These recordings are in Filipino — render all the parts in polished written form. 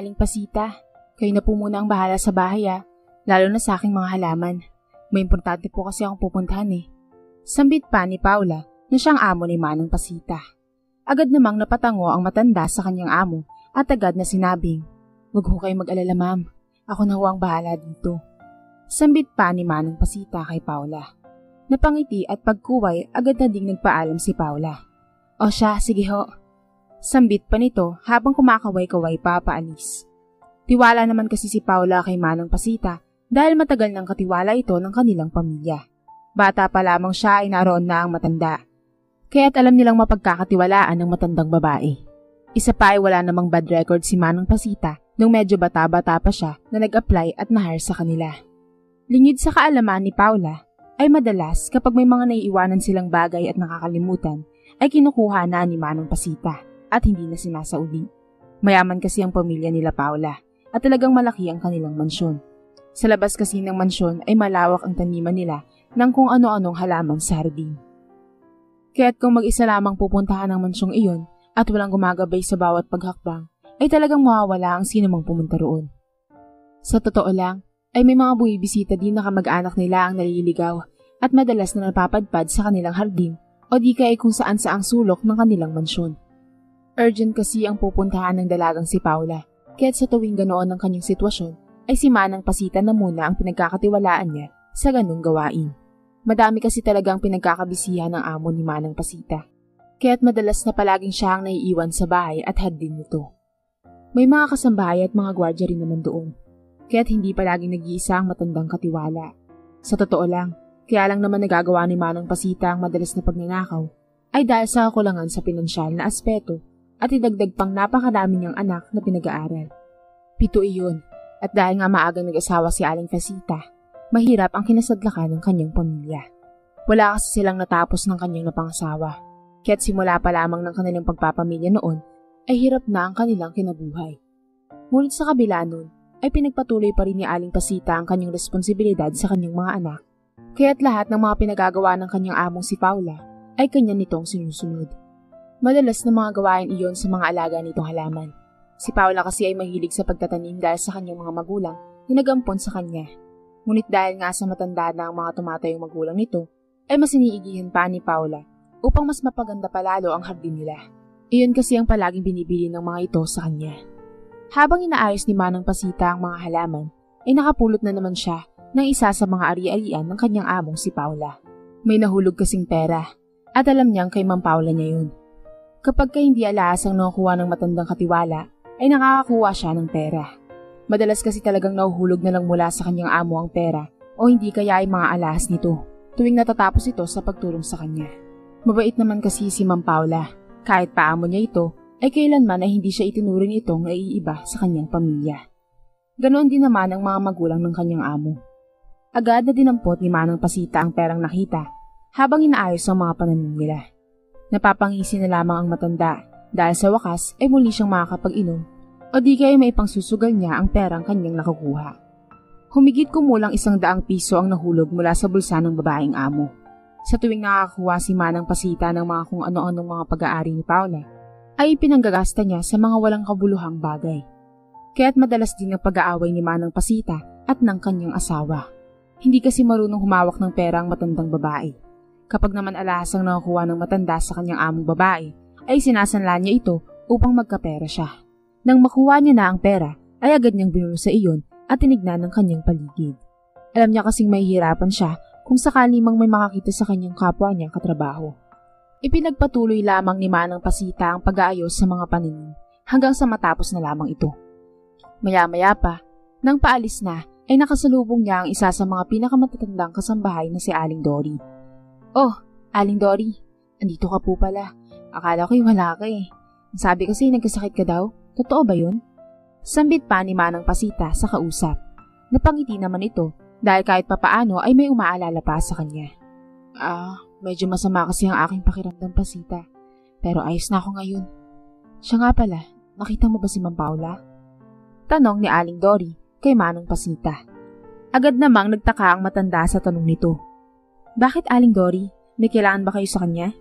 Aling Pasita, kayo na po muna ang bahala sa bahay lalo na sa aking mga halaman. May importante po kasi akong pupuntahan Sambit pa ni Paula na siyang amo ni Manang Pasita. Agad namang napatango ang matanda sa kanyang amo at agad na sinabing, "Huwag ho kayong mag-alala ma'am, ako na ho ang bahala dito." Sambit pa ni Manang Pasita kay Paula. Napangiti at pagkuway agad na ding nagpaalam si Paula. "O siya, sige ho." Sambit pa nito habang kumakaway-kaway pa paalis. Tiwala naman kasi si Paula kay Manang Pasita dahil matagal nang katiwala ito ng kanilang pamilya. Bata pa lamang siya ay naroon na ang matanda. Kaya't alam nilang mapagkakatiwalaan ng matandang babae. Isa pa ay wala namang bad record si Manang Pasita nung medyo bata-bata pa siya na nag-apply at na-hire sa kanila. Lingid sa kaalaman ni Paula ay madalas kapag may mga naiiwanan silang bagay at nakakalimutan ay kinukuha na ni Manang Pasita at hindi na sinasauli. Mayaman kasi ang pamilya nila Paula at talagang malaki ang kanilang mansyon. Sa labas kasi ng mansyon ay malawak ang taniman nila ng kung ano-anong halaman sa hardin. Kaya't kung mag-isa lamang pupuntahan ang mansyong iyon at walang gumagabay sa bawat paghakbang, ay talagang mawawala ang sinumang pumunta roon. Sa totoo lang, ay may mga buwibisita din na kamag-anak nila ang naliligaw at madalas na napapadpad sa kanilang hardin o di kaya kung saan saang sulok ng kanilang mansyon. Urgent kasi ang pupuntahan ng dalagang si Paula, kaya't sa tuwing ganoon ng kanyang sitwasyon, ay si Manang Pasita na muna ang pinagkakatiwalaan niya sa ganung gawain. Madami kasi talagang pinagkakabisihan ng amo ni Manang Pasita, kaya't madalas na palaging siya ang naiiwan sa bahay at hardin nito. May mga kasambahay at mga gwardya rin naman doon, kaya't hindi palaging nag-iisa ang matandang katiwala. Sa totoo lang, kaya lang naman nagagawa ni Manang Pasita ang madalas na pagnanakaw, ay dahil sa kakulangan sa pinansyal na aspeto at idagdag pang napakarami niyang anak na pinag-aaral. 7 iyon, at dahil nga maagang nag-asawa si Aling Pasita, mahirap ang kinasadlakan ng kanyang pamilya. Wala kasi silang natapos ng kanyang napangasawa, kaya't simula pa lamang ng kanilang pagpapamilya noon ay hirap na ang kanilang kinabuhay. Ngunit sa kabila nun, ay pinagpatuloy pa rin ni Aling Pasita ang kanyang responsibilidad sa kanyang mga anak, kaya't lahat ng mga pinagagawa ng kanyang among si Paula ay kanya nitong sinusunod. Madalas na mga gawain iyon sa mga alaga nitong halaman. Si Paula kasi ay mahilig sa pagtatanim dahil sa kanyang mga magulang na nagampon sa kanya. Ngunit dahil nga sa matanda na ang mga tumatayong magulang nito, ay mas iniigihan pa ni Paula upang mas mapaganda palalo ang hardin nila. Iyon kasi ang palaging binibili ng mga ito sa kanya. Habang inaayos ni Manang Pasita ang mga halaman, ay nakapulot na naman siya ng isa sa mga ari-arian ng kanyang among si Paula. May nahulog kasing pera at alam niyang kay Ma'am Paula niya yun. Kapag hindi alaasang nakukuha ng matandang katiwala, ay nakakakuha siya ng pera. Madalas kasi talagang nahuhulog na lang mula sa kanyang amo ang pera o hindi kaya ay mga alahas nito tuwing natatapos ito sa pagtulong sa kanya. Mabait naman kasi si Ma'am Paula. Kahit paamo niya ito, ay kailanman ay hindi siya itinuring itong naiiba sa kanyang pamilya. Ganoon din naman ang mga magulang ng kanyang amo. Agad na dinampot ni Manang Pasita ang perang nakita habang inaayos ang mga pananim nila. Napapangisi na lamang ang matanda dahil sa wakas ay muli siyang makakapag-inom o di kaya may pangsusugal niya ang perang kanyang nakukuha. Humigit kumulang 100 piso ang nahulog mula sa bulsa ng babaeng amo. Sa tuwing nakakakuha si Manang Pasita ng mga kung ano-anong mga pag-aari ni Paula, ay pinanggagasta niya sa mga walang kabuluhang bagay. Kaya't madalas din ang pag-aaway ni Manang Pasita at ng kanyang asawa. Hindi kasi marunong humawak ng pera ang matandang babae. Kapag naman alahasang nakukuha ng matanda sa kanyang among babae, ay sinasanla niya ito upang magkapera siya. Nang makuha niya na ang pera, ay agad niyang binuno sa iyon at tinignan ng kanyang paligid. Alam niya kasing mahihirapan siya kung sakali mang may makakita sa kanyang kapwa niya katrabaho. Ipinagpatuloy lamang ni Manang Pasita ang pag-aayos sa mga pananim hanggang sa matapos na lamang ito. Maya-maya pa, nang paalis na, ay nakasalubong niya ang isa sa mga pinakamatatandang kasambahay na si Aling Dory. "Oh, Aling Dory, andito ka po pala. Akala ko'y wala ka Sabi kasi nagkasakit ka daw. Totoo ba yun?" Sambit pa ni Manang Pasita sa kausap. Napangiti naman ito dahil kahit papaano ay may umaalala pa sa kanya. Medyo masama kasi ang aking pakiramdam, Pasita. Pero ayos na ako ngayon. Siya nga pala, nakita mo ba si Ma'am Paula? Tanong ni Aling Dory kay Manang Pasita. Agad namang nagtaka ang matanda sa tanong nito. "Bakit, Aling Dory? May kailangan ba kayo sa kanya?"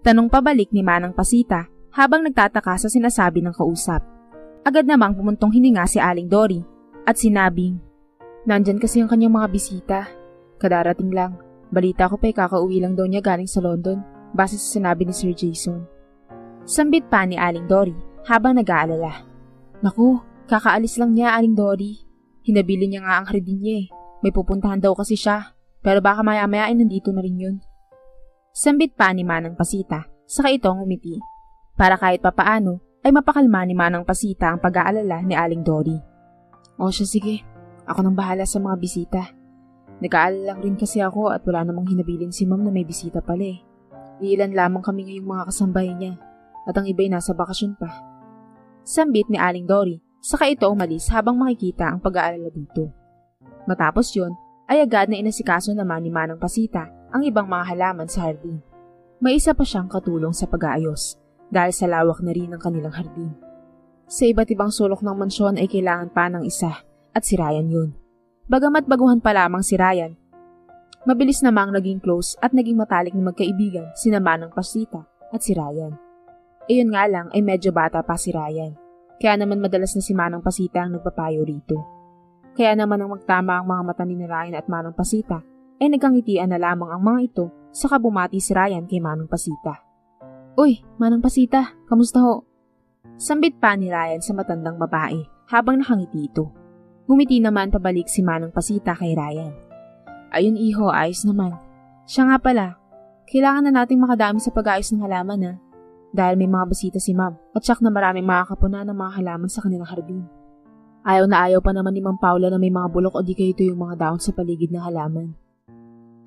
Tanong pabalik ni Manang Pasita habang nagtataka sa sinasabi ng kausap. Agad namang pumuntong hininga si Aling Dory at sinabing, "Nandyan kasi ang kanyang mga bisita. Kadarating lang. Balita ko pa'y kakauwi lang daw niya galing sa London, base sa sinabi ni Sir Jason." Sambit pa ni Aling Dory habang nag-aalala. "Naku, kakaalis lang niya, Aling Dory. Hinabili niya nga ang hardin niya eh. May pupuntahan daw kasi siya, pero baka maya-maya ay nandito na rin yun." Sambit pa ni Manang Pasita, saka itong umiti. Para kahit papaano ay mapakalma ni Manang Pasita ang pag-aalala ni Aling Dory. "O siya, sige. Ako nang bahala sa mga bisita. Nag-aalala lang rin kasi ako at wala namang hinabilin si Ma'am na may bisita pala eh. Iilan lamang kami ngayong mga kasambahay niya at ang iba'y nasa bakasyon pa." Sambit ni Aling Dory, saka ito umalis habang makikita ang pag-aalala dito. Matapos yun, ay agad na inasikaso naman ni Manang Pasita ang ibang mga halaman sa hardin. May isa pa siyang katulong sa pag-aayos dahil sa lawak na rin ng kanilang hardin. Sa iba't ibang sulok ng mansyon ay kailangan pa ng isa at si Ryan yun. Bagamat baguhan pa lamang si Ryan, mabilis namang naging close at naging matalik na magkaibigan sina Manang Pasita at si Ryan. Iyon nga lang ay medyo bata pa si Ryan, kaya naman madalas na si Manang Pasita ang nagpapayo rito. Kaya naman ang magtama ang mga mata ni Ryan at Manang Pasita ay nagkangitian na lamang ang mga ito saka bumati si Ryan kay Manang Pasita. "Uy, Manang Pasita, kamusta ho?" Sambit pa ni Ryan sa matandang babae habang nakangiti ito. Ngumiti naman pabalik si Manang Pasita kay Ryan. "Ayun iho, ayos naman. Siya nga pala, kailangan na nating makadami sa pag-ayos ng halaman ha. Dahil may mga bisita si Ma'am at siyak na maraming makakapuna ng mga halaman sa kanilang hardin. Ayaw na ayaw pa naman ni Ma'am Paula na may mga bulok o di kayo ito yung mga dahon sa paligid ng halaman."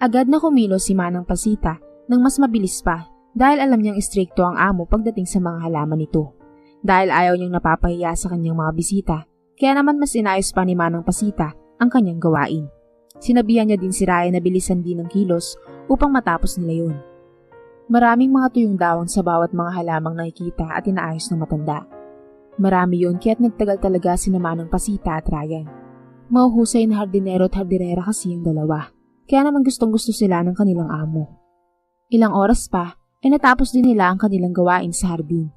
Agad na kumilos si Manang Pasita nang mas mabilis pa dahil alam niyang istrikto ang amo pagdating sa mga halaman nito. Dahil ayaw niyang napapahiya sa kanyang mga bisita, kaya naman mas inayos pa ni Manang Pasita ang kanyang gawain. Sinabihan niya din si Ryan na bilisan din ng kilos upang matapos nila yun. Maraming mga tuyong dawang sa bawat mga halamang nakikita at inaayos ng matanda. Marami yun kaya't nagtagal talaga si Manang Pasita at Ryan. Mahuhusay na hardinero at hardinera kasi yung dalawa. Kaya naman gustong-gusto sila ng kanilang amo. Ilang oras pa ay natapos din nila ang kanilang gawain sa hardin.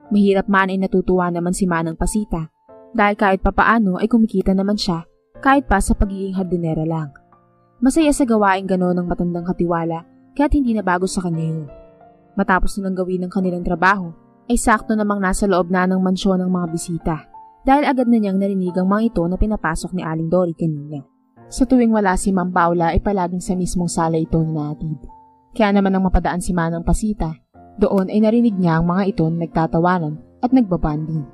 Mahirap man ay natutuwa naman si Manang Pasita dahil kahit papaano ay kumikita naman siya kahit pa sa pagiging hardinera lang. Masaya sa gawain gano'n ng matandang katiwala kaya't hindi na bago sa kanya yun. Matapos nilang gawin ng kanilang trabaho ay sakto namang nasa loob na ng mansyon ng mga bisita dahil agad na niyang narinig ang mga ito na pinapasok ni Aling Dory kanina. Sa tuwing wala si Ma'am Paula ay palaging sa mismong sala ito naatid. Kaya naman nang mapadaan si Manang Pasita, doon ay narinig niya ang mga ito na nagtatawanan at nagbabanding.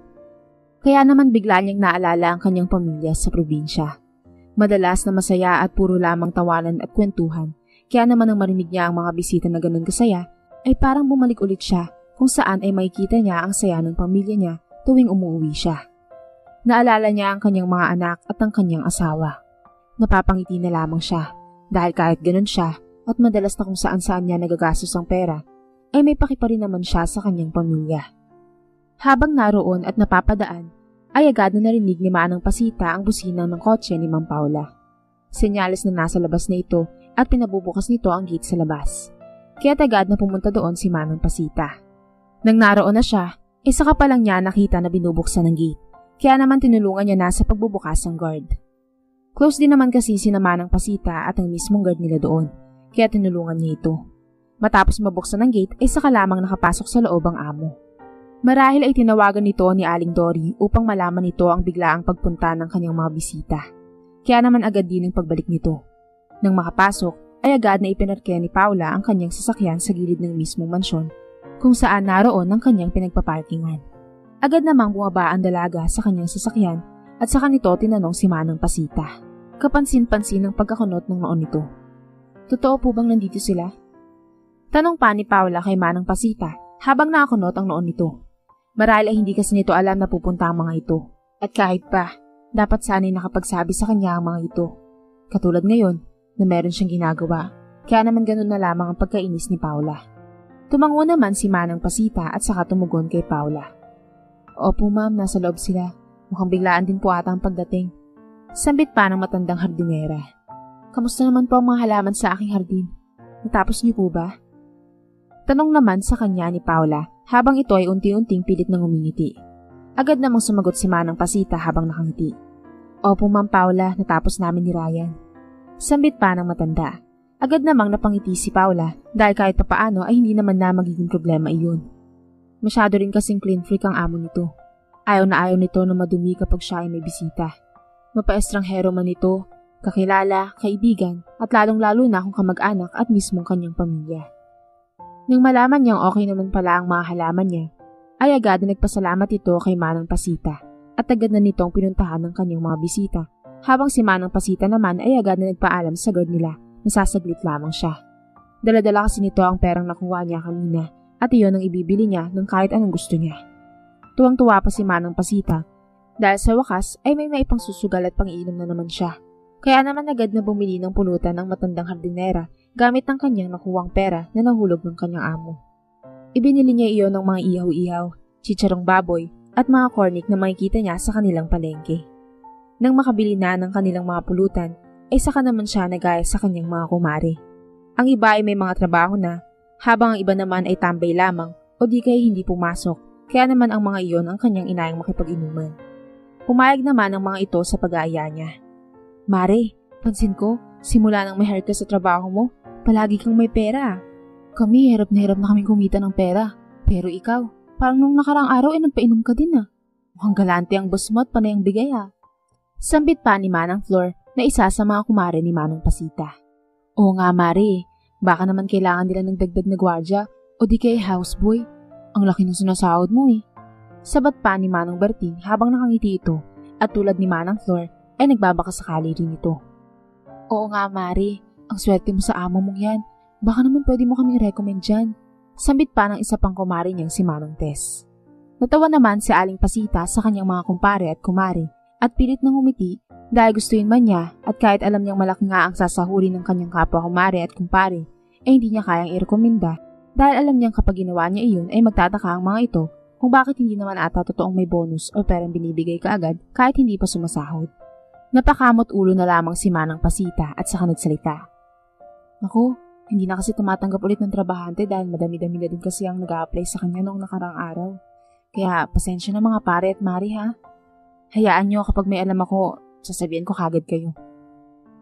Kaya naman bigla niyang naalala ang kanyang pamilya sa probinsya. Madalas na masaya at puro lamang tawanan at kwentuhan, kaya naman nang marinig niya ang mga bisita na ganun kasaya, ay parang bumalik ulit siya kung saan ay makikita niya ang saya ng pamilya niya tuwing umuwi siya. Naalala niya ang kanyang mga anak at ang kanyang asawa. Napapangiti na lamang siya dahil kahit ganun siya at madalas na kung saan-saan niya nagagastos ang pera, ay may paki pa rin naman siya sa kanyang pamilya. Habang naroon at napapadaan, ay agad na narinig ni Manang Pasita ang busina ng kotse ni Ma'am Paula. Senyales na nasa labas na ito at pinabubukas nito ang gate sa labas. Kaya agad na pumunta doon si Manang Pasita. Nang naroon na siya, saka pa lang niya nakita na binubuksan ng gate. Kaya naman tinulungan niya na sa pagbubukas ng guard. Close din naman kasi si Manang Pasita at ang mismong guard nila doon, kaya tinulungan niya ito. Matapos mabuksan ng gate ay saka lamang nakapasok sa loob ang amo. Marahil ay tinawagan nito ni Aling Dory upang malaman nito ang biglaang pagpunta ng kanyang mga bisita. Kaya naman agad din ang pagbalik nito. Nang makapasok ay agad na ipinarke ni Paula ang kanyang sasakyan sa gilid ng mismong mansyon kung saan naroon ang kanyang pinagpaparkingan. Agad namang bumaba ang dalaga sa kanyang sasakyan at saka nito tinanong si Manang Pasita. Kapansin-pansin ang pagkakunot ng noon nito. "Totoo po bang nandito sila?" Tanong pa ni Paula kay Manang Pasita habang nakakunot ang noon nito. Marahil ay hindi kasi nito alam na pupunta ang mga ito. At kahit pa, dapat sana'y nakapagsabi sa kanya ang mga ito. Katulad ngayon na meron siyang ginagawa, kaya naman ganun na lamang ang pagkainis ni Paula. Tumango naman si Manang Pasita at saka tumugon kay Paula. "Opo ma'am, nasa loob sila. Mukhang biglaan din po ata ang pagdating." Sambit pa ng matandang hardinera. "Kamusta naman po ang mga halaman sa aking hardin? Natapos niyo po ba?" Tanong naman sa kanya ni Paula habang ito ay unti-unting pilit nang umingiti. Agad namang sumagot si Manang Pasita habang nakangiti. Opo Ma'am Paula, natapos namin ni Ryan. Sambit pa ng matanda. Agad namang napangiti si Paula dahil kahit papaano ay hindi naman na magiging problema iyon. Masyado rin kasing clean freak ang amo nito. Ayaw nito na madumi kapag siya ay may bisita. Mapa-estranghero man ito, kakilala, kaibigan at lalong-lalo na kung kamag-anak at mismong kanyang pamilya. Nang malaman niyang okay naman pala ang mga halaman niya, ay agad na nagpasalamat ito kay Manang Pasita at agad na nitong pinuntahan ng kanyang mga bisita habang si Manang Pasita naman ay agad na nagpaalam sa guard nila na sasaglit lamang siya. Dala-dala kasi nito ang perang nakuha niya kanina at iyon ang ibibili niya ng kahit anong gusto niya. Tuwang-tuwa pa si Manang Pasita dahil sa wakas ay may maipang susugal at pangiinom na naman siya. Kaya naman agad na bumili ng pulutan ng matandang hardinera gamit ng kanyang nakuwang pera na nahulog ng kanyang amo. Ibinili niya iyon ng mga ihaw-ihaw, chicharong baboy at mga cornic na makikita niya sa kanilang palengke. Nang makabili na ng kanilang mga pulutan, ay saka naman siya nagaya sa kanyang mga kumare. Ang iba ay may mga trabaho na, habang ang iba naman ay tambay lamang o di kaya hindi pumasok, kaya naman ang mga iyon ang kanyang inayang makipag-inuman. Pumayag naman ang mga ito sa pag-aaya niya. Mare, pansin ko, simula nang may hire ka sa trabaho mo, palagi kang may pera. Kami, hirap na kaming kumita ng pera. Pero ikaw, parang nung nakarang araw ay nagpainom ka din ah. Mukhang galante ang boss mo at panay ang bigay ah. Sambit pa ni Manang Flor na isa sa mga kumare ni Manang Pasita. Oo nga Mare, baka naman kailangan nila ng dagdag na gwardya o di kaya houseboy. Ang laki ng sinasahod mo eh. Sabat pa ni Manang Berting habang nakangiti ito at tulad ni Manang Flor ay nagbabakasakali rin ito. Oo nga Mare, ang swerte mo sa amo mong yan. Baka naman pwede mo kaming recommend dyan. Sambit pa ng isa pang kumare niyang si Manang Tess. Natawa naman si Aling Pasita sa kanyang mga kumpare at kumare at pilit nang umiti dahil gustuin man niya at kahit alam niyang malaki nga ang sasahuri ng kanyang kapwa kumare at kumpare ay hindi niya kayang irekomenda dahil alam niyang kapag ginawa niya iyon ay magtataka ang mga ito kung bakit hindi naman ata totoong may bonus o perang binibigay kaagad kahit hindi pa sumasahod. Napakamot ulo na lamang si Manang Pasita at saka nagsalita. Naku, hindi na kasi tumatanggap ulit ng trabahante dahil madami-dami na din kasi ang nag-a-apply sa kanya noong nakarang araw. Kaya pasensya na mga pare at mari ha. Hayaan niyo kapag may alam ako, sasabihin ko kagad kayo.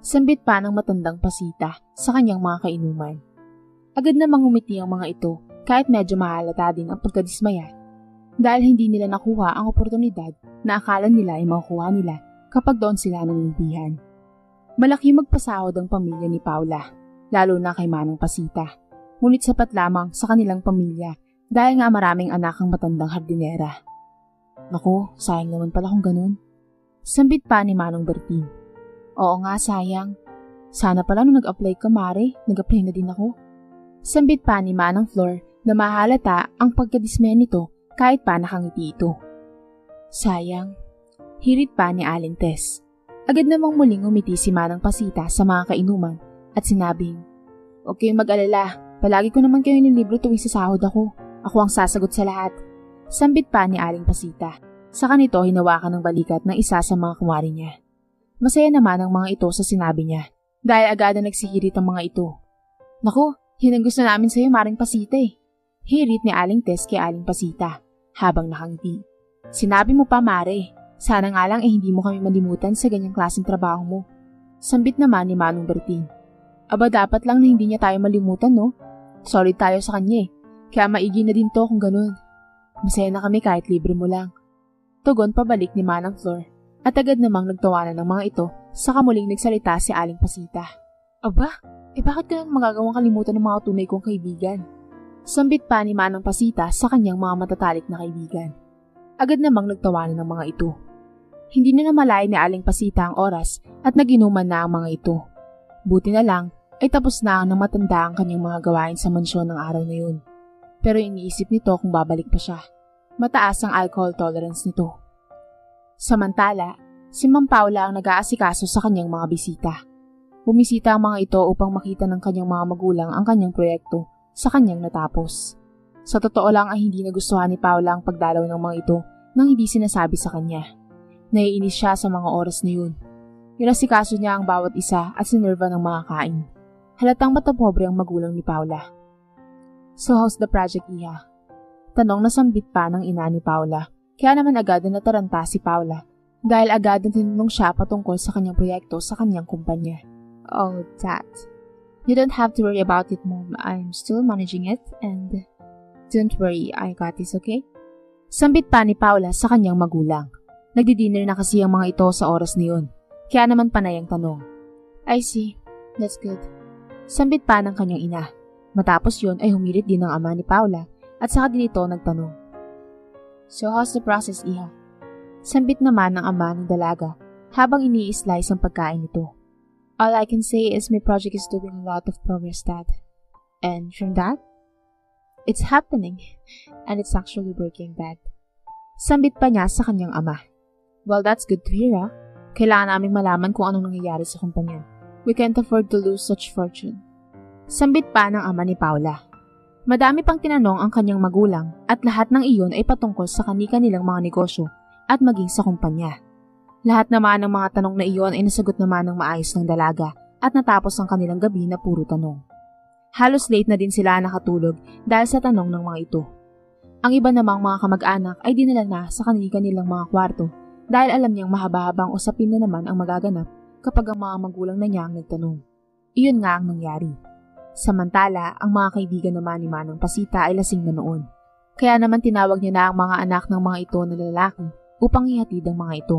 Sambit pa ng matandang Pasita sa kanyang mga kainuman. Agad namang umiti ang mga ito kahit medyo mahalata din ang pagkadismaya dahil hindi nila nakuha ang oportunidad na akala nila ay makukuha nila kapag doon sila nangingibihan. Malaki magpasahod ang pamilya ni Paula, lalo na kay Manang Pasita. Ngunit sapat lamang sa kanilang pamilya dahil nga maraming anak ang matandang hardinera. Naku, sayang naman pala kung ganun. Sambit pa ni Manong Berting. Oo nga, sayang. Sana pala nung nag-apply ka, Mare, nag-apply na din ako. Sambit pa ni Manang Flor na mahalata ang pagkadismaya nito kahit pa nakangiti ito. Sayang. Hirit pa ni Aling Tess. Agad namang muling umiti si Manang Pasita sa mga kainuman at sinabing, "Huwag kayong mag-alala, palagi ko naman kayo nilibro tuwing sasahod ako. Ako ang sasagot sa lahat." Sambit pa ni Aling Pasita. Saka nito hinawakan ng balikat ng isa sa mga kumari niya. Masaya naman ang mga ito sa sinabi niya dahil agad na nagsihirit ang mga ito. Naku, yun ang gusto namin sa'yo Maring Pasita eh. Hirit ni Aling Tess kay Aling Pasita habang nakangiti. Sinabi mo pa Mare, sana nga lang hindi mo kami malimutan sa ganyang klaseng trabaho mo. Sambit naman ni Manong Berting. Aba dapat lang na hindi niya tayo malimutan no? Solid tayo sa kanya eh. Kaya maigi na din to kung ganun. Masaya na kami kahit libre mo lang. Tugon pabalik ni Manang Flor at agad namang nagtawanan ng mga ito saka muling nagsalita si Aling Pasita. Aba, bakit ka nang magagawang kalimutan ng mga tunay kong kaibigan? Sambit pa ni Manang Pasita sa kanyang mga matatalik na kaibigan. Agad namang nagtawanan ng mga ito. Hindi na namalayan ni Aling Pasita ang oras at naginuman na ang mga ito. Buti na lang ay tapos na ang matanda ang kanyang mga gawain sa mansyon ng araw na yun. Pero iniisip nito kung babalik pa siya. Mataas ang alcohol tolerance nito. Samantala, si Ma'am Paula ang nag-aasikaso sa kanyang mga bisita. Bumisita ang mga ito upang makita ng kanyang mga magulang ang kanyang proyekto sa kanyang natapos. Sa totoo lang ay hindi nagustuhan ni Paula ang pagdalaw ng mga ito nang hindi sinasabi sa kanya. Naiinis siya sa mga oras na yun. Inasikaso niya ang bawat isa at sinerva ng mga kain. Halatang matapobre ang magulang ni Paula. So how's the project, Iha? Tanong na sambit pa ng ina ni Paula Kaya naman agad na nataranta si Paula dahil agad na tinanong siya patungkol sa kanyang proyekto sa kanyang kumpanya. Oh, Dad. You don't have to worry about it, Mom. I'm still managing it and don't worry, I got this, okay? Sambit pa ni Paula sa kanyang magulang. Nagdi-dinner na kasi ang mga ito sa oras na yun. Kaya naman panay ang tanong. I see. That's good. Sambit pa ng kanyang ina. Matapos yun ay humirit din ang ama ni Paula at saka din ito nagtanong. So how's the process, Iha? Sambit naman ng ama ng dalaga habang ini-slice ang pagkain nito. All I can say is my project is doing a lot of progress, Dad. And from that, it's happening. And it's actually working, Dad. Sambit pa niya sa kanyang ama. Well, that's good to hear, ha? Kailangan naming malaman kung anong nangyayari sa kumpanya. We can't afford to lose such fortune. Sambit pa ng ama ni Paula. Madami pang tinanong ang kanyang magulang at lahat ng iyon ay patungkol sa kani-kanilang mga negosyo at maging sa kumpanya. Lahat naman ng mga tanong na iyon ay nasagot naman ng maayos ng dalaga at natapos ang kanilang gabi na puro tanong. Halos late na din sila nakatulog dahil sa tanong ng mga ito. Ang iba namang mga kamag-anak ay dinala na sa kanilang mga kwarto dahil alam niyang mahaba-habang usapin na naman ang magaganap kapag ang mga magulang na niya ang nagtanong. Iyon nga ang nangyari. Samantala, ang mga kaibigan naman ni Manang Pasita ay lasing na noon. Kaya naman tinawag niya na ang mga anak ng mga ito na lalaki upang ihatid ang mga ito.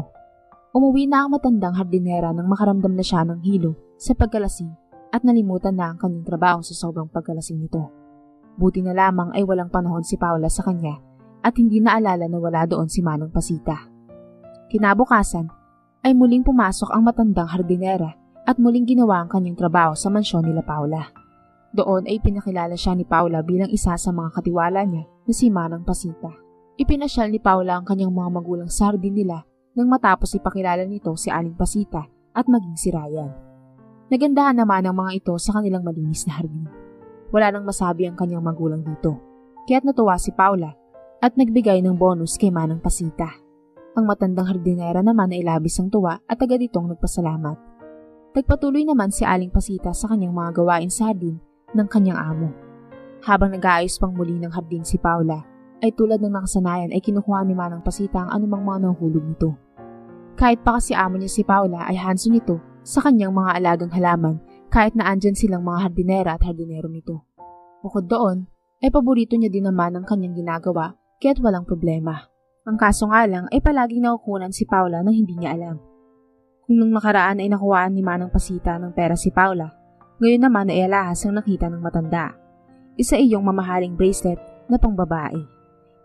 Umuwi na ang matandang hardinera nang makaramdam na siya ng hilo sa pagkalasing at nalimutan na ang kanyang trabaho sa sobrang pagkalasing nito. Buti na lamang ay walang panahon si Paula sa kanya at hindi naalala na wala doon si Manang Pasita. Kinabukasan ay muling pumasok ang matandang hardinera at muling ginawa ang kanyang trabaho sa mansyon nila Paula. Doon ay pinakilala siya ni Paula bilang isa sa mga katiwala niya na si Manang Pasita. Ipinasyal ni Paula ang kanyang mga magulang sa hardin nila nang matapos ipakilala nito si Aling Pasita at maging si Ryan. Nagandahan naman ang mga ito sa kanilang malinis na hardin. Wala nang masabi ang kanyang magulang dito, kaya't natuwa si Paula at nagbigay ng bonus kay Manang Pasita. Ang matandang hardinera naman ay labis ang tuwa at agad itong nagpasalamat. Nagpatuloy naman si Aling Pasita sa kanyang mga gawain sa hardin ng kanyang amo. Habang nag-aayos pang muli ng hardin si Paula, ay tulad ng nakasanayan ay kinukuha ni Manang Pasita ang anumang mga nahulog nito. Kahit pa kasi amo niya si Paula ay hanso nito sa kanyang mga alagang halaman kahit na andyan silang mga hardinera at hardinero nito. Bukod doon, ay paborito niya din naman ang kanyang ginagawa kaya't walang problema. Ang kaso nga lang ay palaging nakukunan si Paula nang hindi niya alam. Kung nung nakaraan ay nakuhaan ni Manang Pasita ng pera si Paula, ngayon naman ay alahas ang nakita ng matanda. Isa iyong mamahaling bracelet na pangbabae.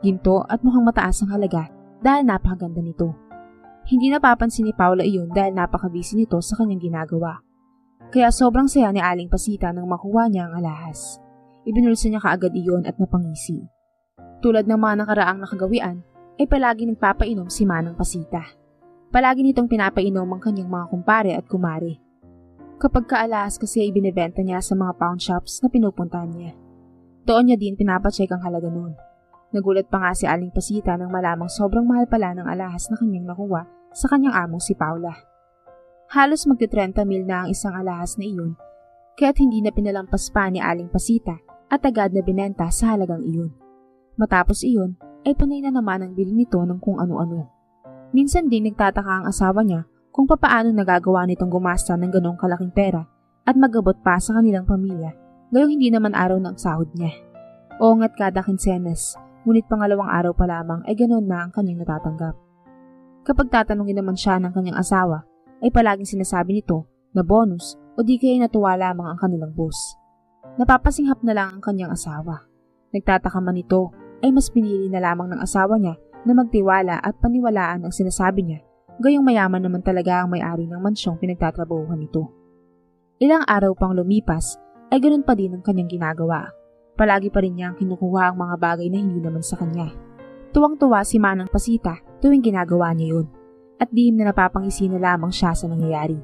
Ginto at mukhang mataas ang halaga dahil napakaganda nito. Hindi napapansin ni Paula iyon dahil napaka-busy nito sa kanyang ginagawa. Kaya sobrang saya ni Aling Pasita nang makuha niya ang alahas. Ibinulsa niya kaagad iyon at napangisi. Tulad ng mga nakaraang nakagawian, ay palagi nagpapainom si Manang Pasita. Palagi nitong pinapainom ang kanyang mga kumpare at kumare. Kapag kaalahas kasi ay binibenta niya sa mga pawn shops na pinupuntahan niya. Doon niya din pinapacheck ang halaga noon. Nagulat pa nga si Aling Pasita nang malamang sobrang mahal pala ng alahas na kanyang nakuha sa kanyang among si Paula. Halos magti-30 mil na ang isang alahas na iyon, kaya't hindi na pinalampas pa ni Aling Pasita at agad na binenta sa halagang iyon. Matapos iyon, ay panay na naman ang bili nito ng kung ano-ano. Minsan din nagtataka ang asawa niya kung papaano nagagawa nitong gumasta ng ganong kalaking pera at magabot pa sa kanilang pamilya, gayong hindi naman araw ng sahod niya. Oo nga't kada kinsenas, ngunit pangalawang araw pa lamang ay ganon na ang kanyang natatanggap. Kapag tatanungin naman siya ng kanyang asawa, ay palaging sinasabi nito na bonus o di kaya natuwa lamang ang kanilang boss. Napapasinghap na lang ang kanyang asawa. Nagtataka man ito ay mas pinili na lamang ng asawa niya na magtiwala at paniwalaan ang sinasabi niya, gayong mayaman naman talaga ang may-ari ng mansyong pinagtatrabahuhan nito. Ilang araw pang lumipas ay ganoon pa din ang kanyang ginagawa. Palagi pa rin niya ang kinukuha ang mga bagay na hindi naman sa kanya. Tuwang-tuwa si Manang Pasita tuwing ginagawa niya yun at dihim na napapangisi na lamang siya sa nangyayari.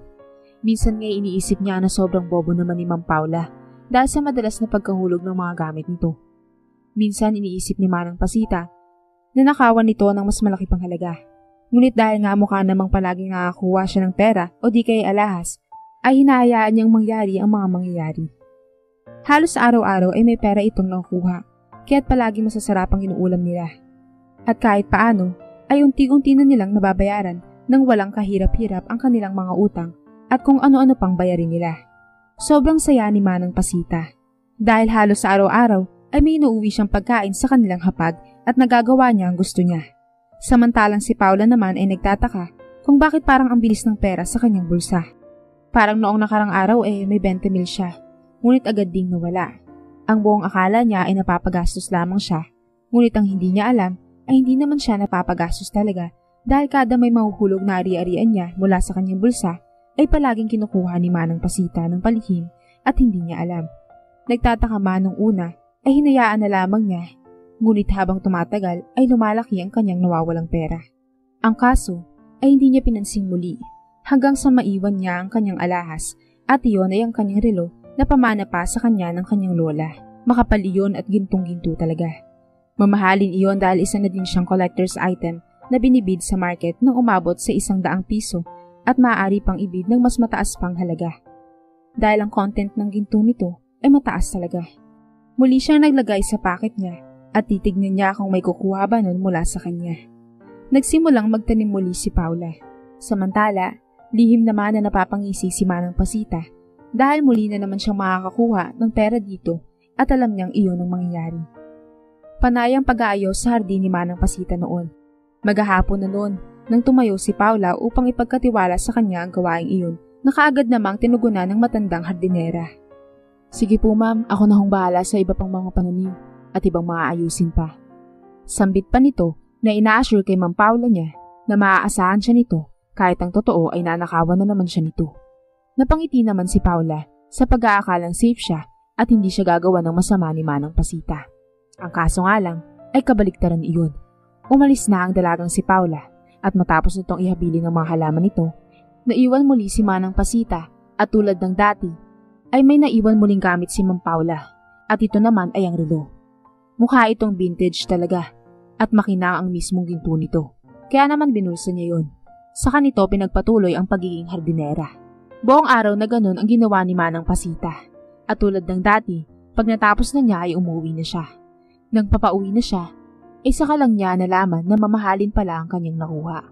Minsan nga iniisip niya na sobrang bobo naman ni Ma'am Paula dahil sa madalas na pagkahulog ng mga gamit nito. Minsan iniisip ni Manang Pasita na nakawan nito ng mas malaki pang halaga. Ngunit dahil nga mukha namang palaging nakakuha siya ng pera o di kaya alahas, ay hinahayaan niyang mangyari ang mga mangyayari. Halos araw-araw ay may pera itong nakukuha, kaya't palagi masasarap ang inuulam nila. At kahit paano, ay unti-unti na nilang nababayaran nang walang kahirap-hirap ang kanilang mga utang at kung ano-ano pang bayarin nila. Sobrang saya ni Manang Pasita. Dahil halos sa araw-araw ay may inuuwi siyang pagkain sa kanilang hapag at nagagawa niya ang gusto niya. Samantalang si Paula naman ay nagtataka kung bakit parang ang bilis ng pera sa kanyang bulsa. Parang noong nakarang araw may 20 mil siya, ngunit agad ding nawala. Ang buong akala niya ay napapagastos lamang siya, ngunit ang hindi niya alam ay hindi naman siya napapagastos talaga dahil kada may mahuhulog na ari-arian niya mula sa kanyang bulsa ay palaging kinukuha ni Manang Pasita ng palihim at hindi niya alam. Nagtataka man nung una ay hinayaan na lamang niya, ngunit habang tumatagal ay lumalaki ang kanyang nawawalang pera. Ang kaso ay hindi niya pinansing muli hanggang sa maiwan niya ang kanyang alahas at iyon ay ang kanyang relo na pamana pa sa kanya ng kanyang lola. Makapal iyon at gintong-ginto talaga. Mamahalin iyon dahil isa na din siyang collector's item na binibid sa market nang umabot sa 100 piso at maaari pang ibid ng mas mataas pang halaga. Dahil ang content ng ginto nito ay mataas talaga. Muli siyang naglagay sa packet niya at titignan niya kung may kukuha ba nun mula sa kanya. Nagsimulang magtanim muli si Paula. Samantala, lihim naman na napapangisi si Manang Pasita dahil muli na naman siyang makakakuha ng pera dito at alam niyang iyon ang mangyayari. Panay ang pag-aayos sa hardin ni Manang Pasita noon. Maghahapon na noon nang tumayo si Paula upang ipagkatiwala sa kanya ang gawaing iyon na kaagad namang tinugunan ng matandang hardinera. Sige po ma'am, ako na hong bahala sa iba pang mga pananim at ibang mga ayusin pa. Sambit pa nito na ina-assure kay Ma'am Paula niya na maaasahan siya nito kahit ang totoo ay nanakawan na naman siya nito. Napangiti naman si Paula sa pag-aakalang safe siya at hindi siya gagawa ng masama ni Manang Pasita. Ang kaso nga lang ay kabaliktaran iyon. Umalis na ang dalagang si Paula at matapos nitong ihabilin ng mga halaman nito, naiwan muli si Manang Pasita at tulad ng dati ay may naiwan muling gamit si Ma'am Paula at ito naman ay ang relo. Mukha itong vintage talaga at makina ang mismong ginto nito. Kaya naman binulsa niya yun. Saka nito pinagpatuloy ang pagiging hardinera. Buong araw na ganun ang ginawa ni Manang Pasita. At tulad ng dati, pag natapos na niya ay umuwi na siya. Nang papauwi na siya, ay saka lang niya nalaman na mamahalin pala ang kanyang nakuha.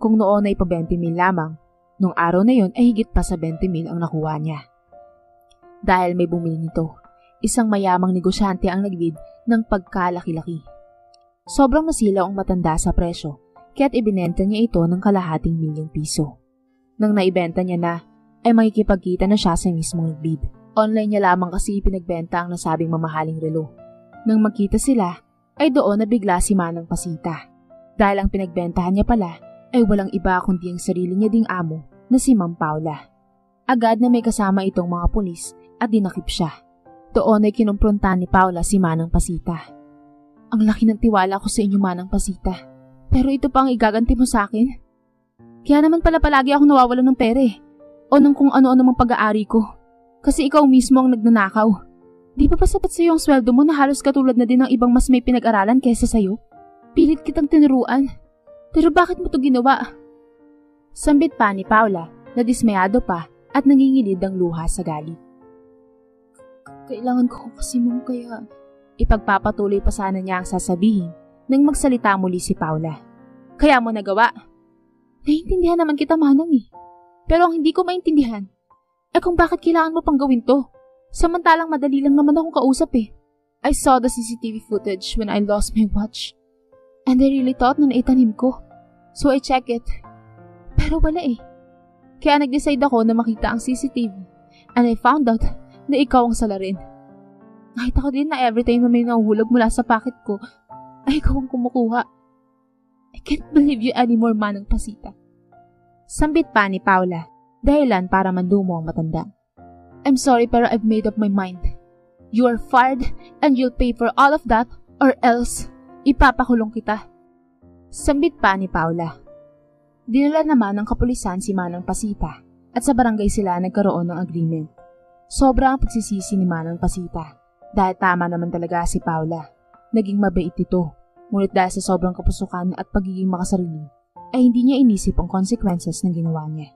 Kung noon ay pa 20 mil lamang, nung araw na yon ay higit pa sa 20 mil ang nakuha niya. Dahil may bumili nito, isang mayamang negosyante ang nagbid ng pagkalaki-laki. Sobrang nasilaw ang matanda sa presyo, kaya't ibinenta niya ito ng kalahating milyong piso. Nang naibenta niya na, ay makikipagkita na siya sa mismong nagbid. Online niya lamang kasi ipinagbenta ang nasabing mamahaling relo. Nang magkita sila, ay doon nabigla si Manang Pasita. Dahil ang pinagbentahan niya pala ay walang iba kundi ang sarili niya ding amo na si Ma'am Paula. Agad na may kasama itong mga pulis at dinakip siya. Doon ay kinumpronta ni Paula si Manang Pasita. Ang laki ng tiwala ko sa inyo, Manang Pasita. Pero ito pa ang igaganti mo sa akin? Kaya naman pala palagi ako nawawalan ng pera o ng kung ano-ano mang pag-aari ko. Kasi ikaw mismo ang nagnanakaw. Di ba sapat sa iyo ang sweldo mo na halos katulad na din ng ibang mas may pinag-aralan kaysa sa'yo? Pilit kitang tinuruan. Pero bakit mo to ginawa? Sambit pa ni Paula na dismayado pa at nangingilid ang luha sa galit. Kailangan ko kasi mong kaya... Ipagpapatuloy pa sana niya ang sasabihin nang magsalita muli si Paula. Kaya mo nagawa? Naiintindihan naman kita, Manang Pero ang hindi ko maintindihan, kung bakit kailangan mo pang gawin to? Samantalang madali lang naman akong kausap I saw the CCTV footage when I lost my watch. And I really thought na naitanim ko. So I check it. Pero wala Kaya nag-decide ako na makita ang CCTV. And I found out na ikaw ang salarin. Nakita ko din na every time na may nahuhulog mula sa packet ko, ay ikaw ang kumukuha. I can't believe you anymore, Manang Pasita. Sambit pa ni Paula, dahilan para mandumo ang matanda. I'm sorry pero I've made up my mind. You are fired and you'll pay for all of that or else ipapakulong kita. Sambit pa ni Paula. Dinala naman ng kapulisan si Manang Pasita at sa barangay sila nagkaroon ng agreement. Sobra ang pagsisisi ni Manang Pasita. Dahil tama naman talaga si Paula. Naging mabait ito. Ngunit dahil sa sobrang kapusukan at pagiging makasarili, ay hindi niya inisip ang consequences ng ginawa niya.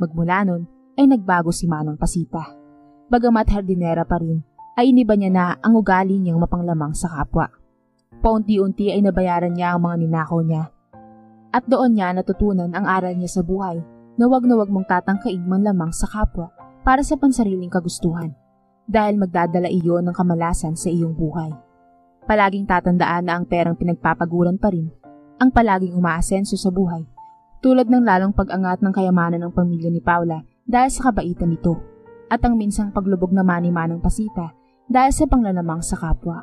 Magmula nun, ay nagbago si Manang Pasita. Bagamat hardinera pa rin, ay iniba niya na ang ugali niyang mapanglamang sa kapwa. Paunti-unti ay nabayaran niya ang mga ninakaw niya. At doon niya natutunan ang aral niya sa buhay na wag mong tatangkain man lamang sa kapwa para sa pansariling kagustuhan dahil magdadala iyon ng kamalasan sa iyong buhay. Palaging tatandaan na ang perang pinagpapaguran pa rin ang palaging umaasenso sa buhay tulad ng lalong pag-angat ng kayamanan ng pamilya ni Paula dahil sa kabaitan nito at ang minsang paglubog naman ni Manang Pasita dahil sa panglalamang sa kapwa.